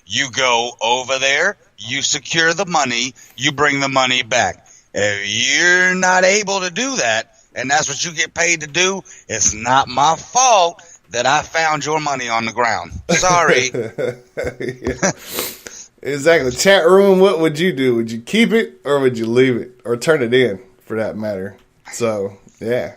You go over there, you secure the money, you bring the money back. If you're not able to do that, and that's what you get paid to do, it's not my fault that I found your money on the ground. Sorry. Exactly. Chat room, what would you do? Would you keep it or would you leave it? Or turn it in, for that matter. So, yeah.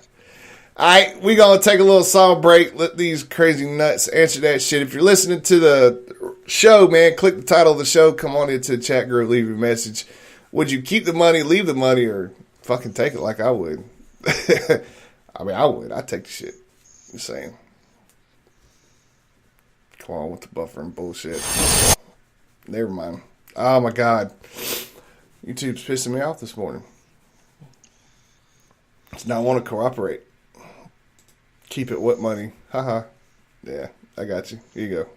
All right, we're going to take a little song break. Let these crazy nuts answer that shit. If you're listening to the show, man, click the title of the show. Come on into the chat group, leave your message. Would you keep the money, leave the money, or fucking take it like I would? I mean, I would. I'd take the shit. Just saying. Come on with the buffering bullshit. Never mind. Oh, my God. YouTube's pissing me off this morning. It's not want to cooperate. Keep it what money? Haha. Yeah, I got you. Here you go.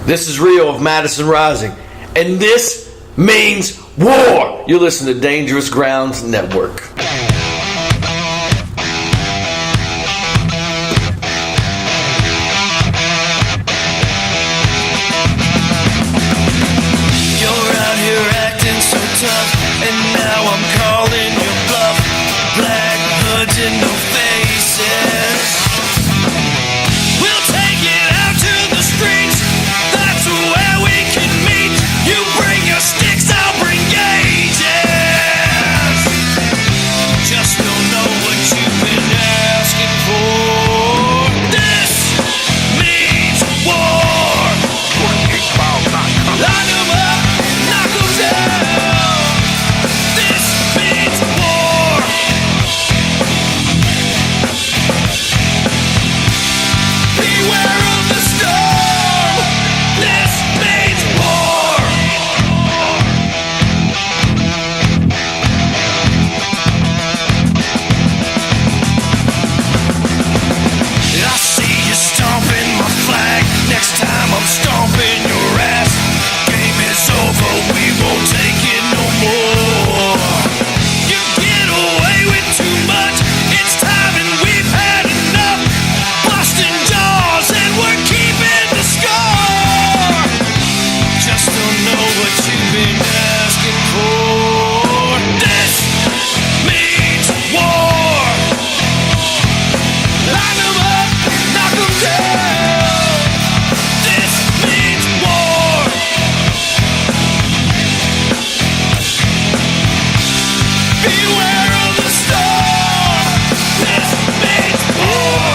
This is Rio of Madison Rising, and this means war. You listen to Dangerous Grounds Network. You're out here acting so tough, and now I'm calling your bluff. Black hoods and no faces. We'll take it out to the streets. That's where we can meet. You bring your sticks, I'll bring gauges. Just don't know what you've been asking for. This means war. Line 'em up, knock 'em down. This means war. Beware of the storm. This means war. I see you stomping my flag. Next time I'm stomping your ass. Game is over, we won't take it no more. You get away with too much. It's time and we've had enough. Busting jaws and we're keeping the score. Just don't know what you've been asking for. This means war. Line 'em up, knock 'em down. This means war. Beware of the storm. This means war.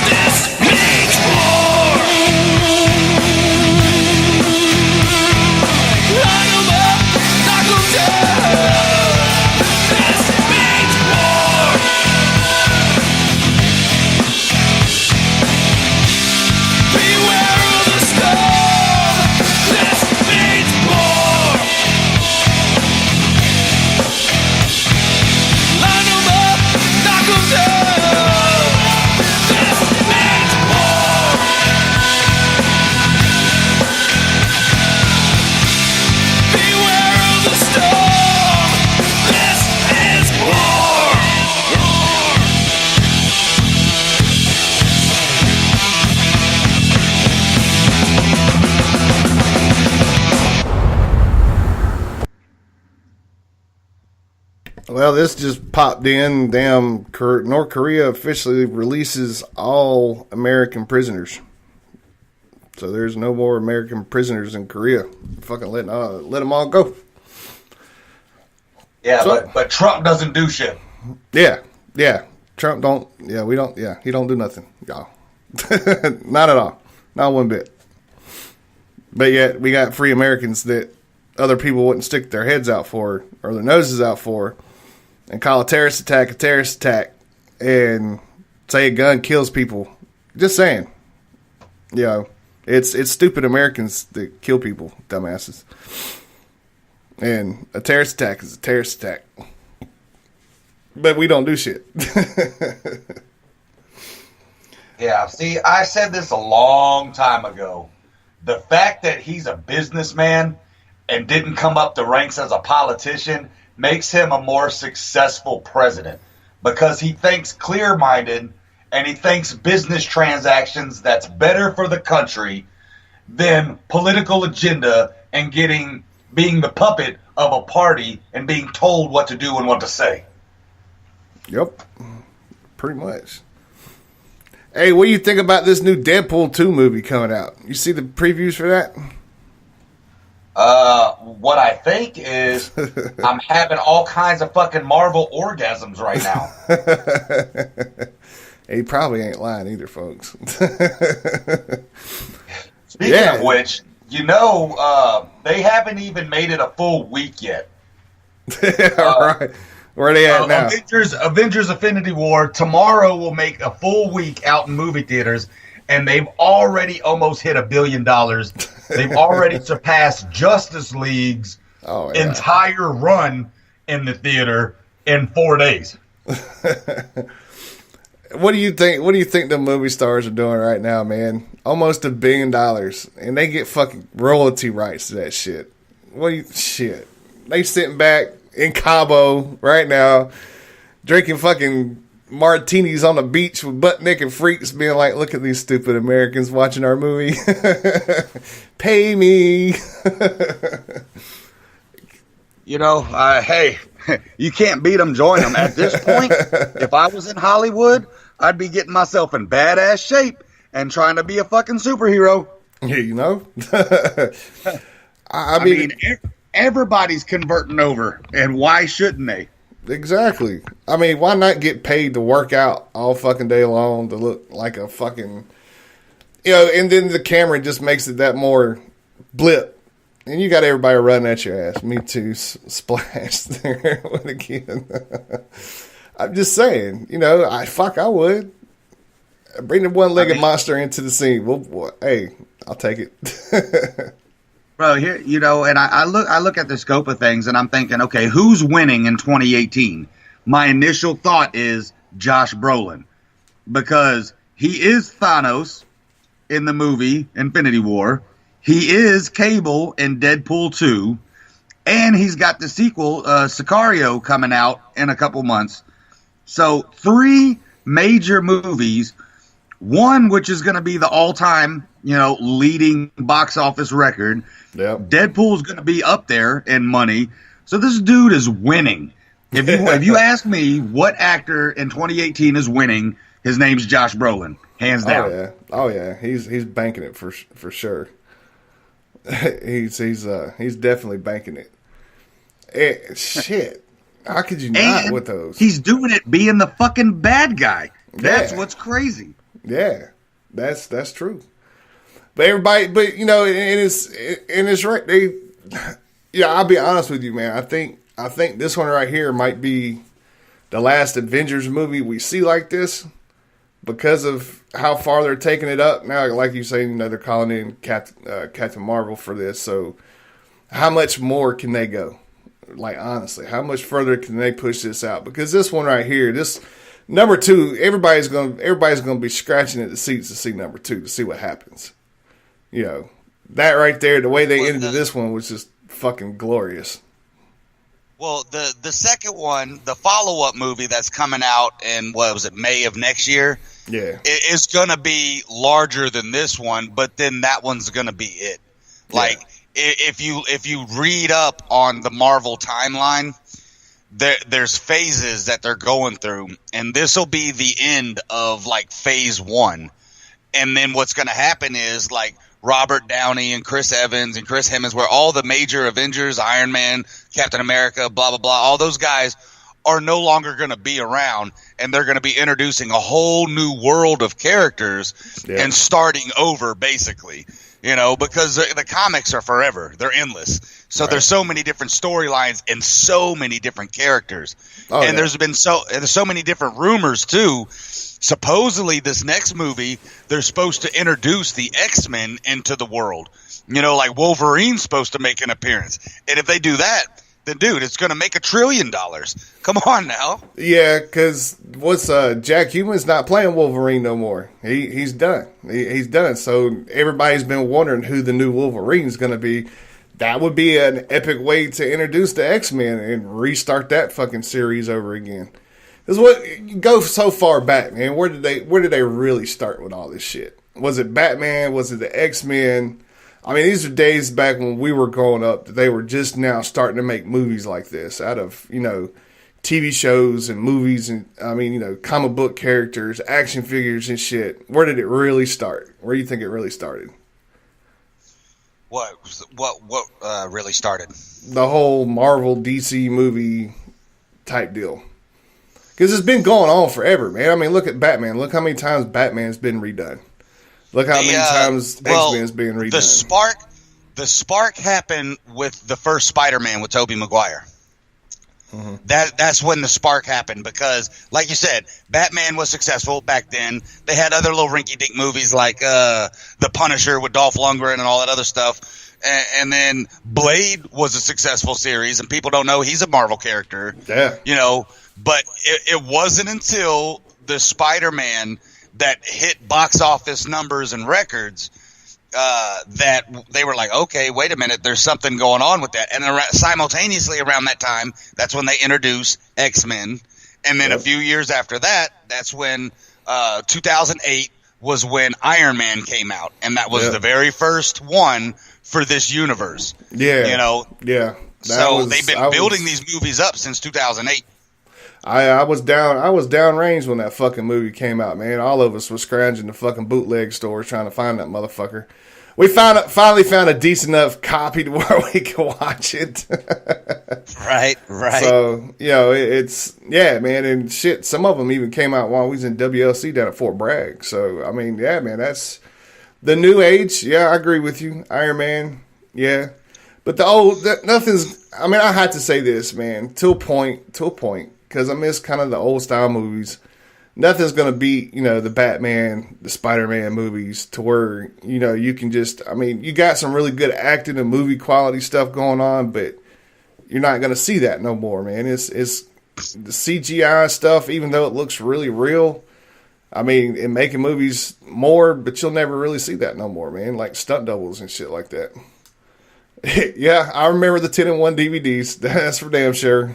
This means war. Line 'em up, knock 'em down. This means war. Beware of the storm. This means war. Line 'em up, knock 'em down. This means war. Beware of the storm. This is war. Well, this just popped in. Damn, North Korea officially releases all American prisoners. So there's no more American prisoners in Korea. Fucking let them all go. Yeah, So- but Trump doesn't do shit. Yeah. Trump don't. Yeah, we don't. Yeah, he don't do nothing, y'all. Not at all. Not one bit. But yet we got free Americans that other people wouldn't stick their heads out for or their noses out for. and call a terrorist attack and say a gun kills people. Just saying. You know, it's stupid Americans that kill people, dumbasses. And a terrorist attack is a terrorist attack. But we don't do shit. Yeah, see, I said this a long time ago. The fact that he's a businessman and didn't come up the ranks as a politician makes him a more successful president because he thinks clear-minded and he thinks business transactions that's better for the country than political agenda and being the puppet of a party and being told what to do and what to say. Yep, pretty much. Hey, what do you think about this new Deadpool 2 movie coming out? You see the previews for that? What I think is I'm having all kinds of fucking Marvel orgasms right now. He probably ain't lying either, folks. Speaking of which, they haven't even made it a full week yet. All right. Where are they at now? Avengers Infinity War tomorrow will make a full week out in movie theaters, and they've already almost hit $1 billion. They've already surpassed Justice League's entire run in the theater in 4 days. What do you think? What do you think the movie stars are doing right now, man? Almost $1 billion, and they get fucking royalty rights to that shit. Shit? They sitting back in Cabo right now, drinking fucking martinis on the beach with butt naked freaks, being like, "Look at these stupid Americans watching our movie. Pay me." Hey, you can't beat them, join them. At this point, if I was in Hollywood, I'd be getting myself in badass shape and trying to be a fucking superhero. Yeah, I mean, everybody's converting over, and why shouldn't they? Exactly. I mean, why not get paid to work out all fucking day long to look like a fucking, and then the camera just makes it that more blip. And you got everybody running at your ass. Me too. Splash there again. I'm just saying, I would. Bring the one-legged monster into the scene. Well, hey, I'll take it. Bro, here, and I look at the scope of things and I'm thinking, okay, who's winning in 2018? My initial thought is Josh Brolin, because he is Thanos in the movie Infinity War. He is Cable in Deadpool 2, and he's got the sequel, Sicario, coming out in a couple months. So 3 major movies, one which is going to be the all-time, leading box office record. Yep. Deadpool's going to be up there in money. So this dude is winning. If you ask me what actor in 2018 is winning, his name's Josh Brolin, hands down. Oh yeah. He's banking it for sure. He's definitely banking it. Shit. How could you not with those? He's doing it being the fucking bad guy. That's what's crazy. Yeah. That's true. But everybody, and it's right. I'll be honest with you, man. I think this one right here might be the last Avengers movie we see like this, because of how far they're taking it up now. Like you say, they're calling in Captain Marvel for this. So, how much more can they go? Like, honestly, how much further can they push this out? Because this one right here, this number 2, everybody's gonna be scratching at the seats to see number 2, to see what happens. That right there, the way they ended this one was just fucking glorious. Well, the second one, the follow-up movie that's coming out in, May of next year? Yeah. It is going to be larger than this one, but then that one's going to be it. Yeah. Like, if you read up on the Marvel timeline, there's phases that they're going through, and this will be the end of, like, phase 1. And then what's going to happen is, like, Robert Downey and Chris Evans and Chris Hemsworth, all the major Avengers, Iron Man, Captain America, blah, blah, blah, all those guys are no longer going to be around, and they're going to be introducing a whole new world of characters and starting over, basically, because the comics are forever. They're endless. So there's so many different storylines and so many different characters. And there's so many different rumors too. Supposedly this next movie, they're supposed to introduce the X-Men into the world. You know, like Wolverine's supposed to make an appearance. And if they do that, then dude, it's going to make $1 trillion. Come on now. Yeah, because Jack Human's not playing Wolverine no more. He's done. He's done. So everybody's been wondering who the new Wolverine's going to be. That would be an epic way to introduce the X-Men and restart that fucking series over again. Because you go so far back, man. Where did they really start with all this shit? Was it Batman? Was it the X-Men? I mean, these are days back when we were growing up that they were just now starting to make movies like this out of, you know, TV shows and movies and, I mean, you know, comic book characters, action figures and shit. Where did it really start? Where do you think it really started? What really started? The whole Marvel DC movie type deal. Because it's been going on forever, man. I mean, look at Batman. Look how many times Batman's been redone. Look how many times X-Men's being redone. The spark happened with the first Spider-Man with Tobey Maguire. Mm-hmm. That's when the spark happened because, like you said, Batman was successful back then. They had other little rinky-dink movies like The Punisher with Dolph Lundgren and all that other stuff. And then Blade was a successful series, and people don't know he's a Marvel character. Yeah. You know, but it wasn't until the Spider-Man that hit box office numbers and records that they were like, okay, wait a minute, there's something going on with that. And simultaneously around that time, that's when they introduced X-Men. And then a few years after that, that's when 2008 was when Iron Man came out. And that was the very first one for this universe. Yeah. You know? Yeah. They've been building these movies up since 2008. I was downrange when that fucking movie came out, man. All of us were scrounging the fucking bootleg stores trying to find that motherfucker. We finally found a decent enough copy to where we could watch it. Right. So, you know, yeah, man, and shit, some of them even came out while we was in WLC down at Fort Bragg. So, I mean, yeah, man, that's the new age. Yeah, I agree with you. Iron Man, yeah. But nothing's, I mean, I had to say this, man, to a point, because I miss kind of the old style movies. Nothing's going to beat, you know, the Batman, the Spider-Man movies to where, you know, you can just, I mean, you got some really good acting and movie quality stuff going on, but you're not going to see that no more, man. It's the CGI stuff, even though it looks really real. I mean, in making movies more, but you'll never really see that no more, man. Like stunt doubles and shit like that. Yeah, I remember the 10-in-1 DVDs. That's for damn sure.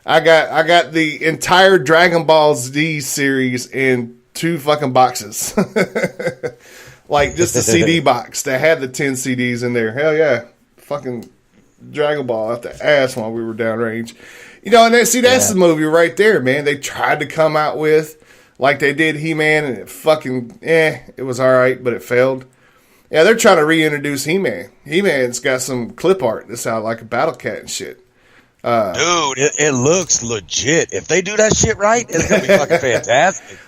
I got the entire Dragon Ball Z series in 2 fucking boxes. Like just the CD box that had the 10 CDs in there. Hell yeah. Fucking Dragon Ball out the ass while we were downrange. You know, and that's the movie right there, man. They tried to come out with like they did He-Man and it fucking it was alright, but it failed. Yeah, they're trying to reintroduce He-Man. He-Man's got some clip art that's out like a Battle Cat and shit. Dude, it looks legit. If they do that shit right, it's gonna be fucking fantastic.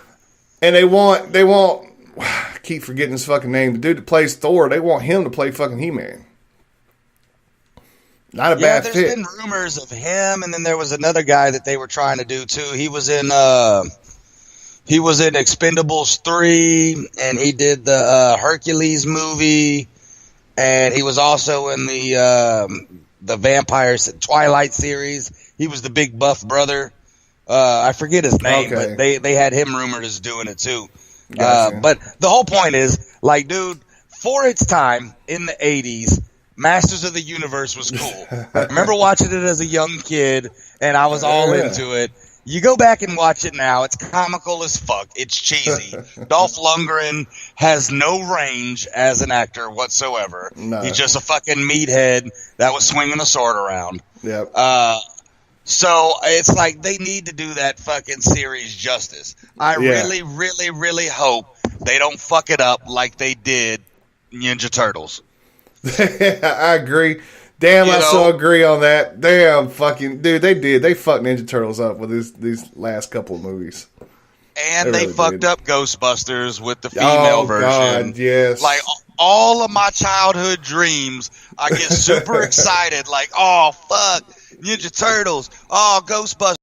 And they want I keep forgetting his fucking name. The dude that plays Thor, they want him to play fucking He-Man. Not a bad fit. There's been rumors of him, and then there was another guy that they were trying to do too. He was in Expendables 3, and he did the Hercules movie, and he was also in the Vampires Twilight series. He was the big buff brother. I forget his name, but they had him rumored as doing it too. Gotcha. But the whole point is, like, dude, for its time in the 80s, Masters of the Universe was cool. I remember watching it as a young kid, and I was all into it. You go back and watch it now, it's comical as fuck. It's cheesy. Dolph Lundgren has no range as an actor whatsoever. No. He's just a fucking meathead that was swinging a sword around. Yep. So it's like they need to do that fucking series justice. I really, really, really hope they don't fuck it up like they did Ninja Turtles. I agree. Damn, I so agree on that. Damn, fucking dude, they did. They fucked Ninja Turtles up with these last couple of movies. And they really fucked did. up Ghostbusters with the female version. God, yes. Like all of my childhood dreams, I get super excited. Like, oh fuck, Ninja Turtles, oh Ghostbusters.